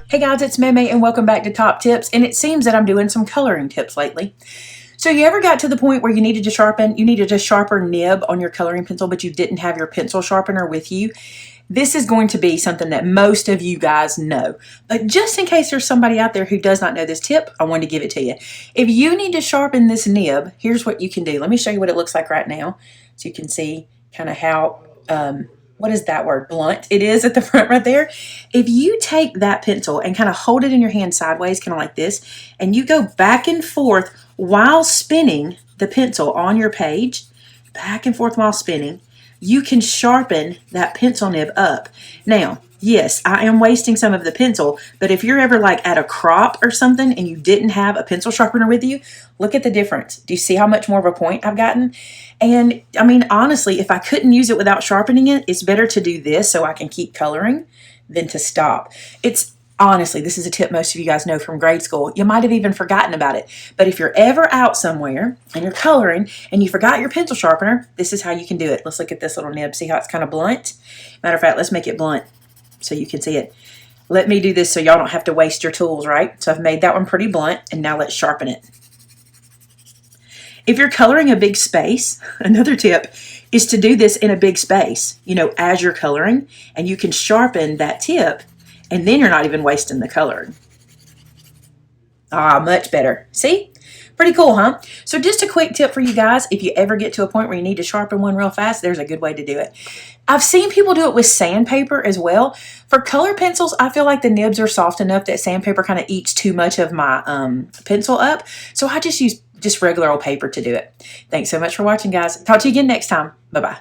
Hey guys, it's Meme and welcome back to Top Tips, and it seems that I'm doing some coloring tips lately. So you ever got to the point where you needed a sharper nib on your coloring pencil, but you didn't have your pencil sharpener with you? This is going to be something that most of you guys know. But just in case there's somebody out there who does not know this tip, I wanted to give it to you. If you need to sharpen this nib, here's what you can do. Let me show you what it looks like right now so you can see kind of how what is that word? Blunt it is at the front right there. If you take that pencil and kind of hold it in your hand sideways, kind of like this, and you go back and forth while spinning the pencil on your page, back and forth while spinning, you can sharpen that pencil nib up. Now, yes, I am wasting some of the pencil, but if you're ever like at a crop or something and you didn't have a pencil sharpener with you, look at the difference. Do you see how much more of a point I've gotten? And I mean, honestly, if I couldn't use it without sharpening it, it's better to do this so I can keep coloring than to stop. Honestly, this is a tip most of you guys know from grade school. You might have even forgotten about it. But if you're ever out somewhere and you're coloring and you forgot your pencil sharpener, this is how you can do it. Let's look at this little nib. See how it's kind of blunt? Matter of fact, let's make it blunt so you can see it. Let me do this so y'all don't have to waste your tools, right? So I've made that one pretty blunt, and now let's sharpen it. If you're coloring a big space, another tip is to do this in a big space, as you're coloring, and you can sharpen that tip, and then you're not even wasting the color. Much better. See? Pretty cool, huh? So just a quick tip for you guys. If you ever get to a point where you need to sharpen one real fast, there's a good way to do it. I've seen people do it with sandpaper as well. For color pencils, I feel like the nibs are soft enough that sandpaper kind of eats too much of my pencil up. So I just use regular old paper to do it. Thanks so much for watching, guys. Talk to you again next time. Bye-bye.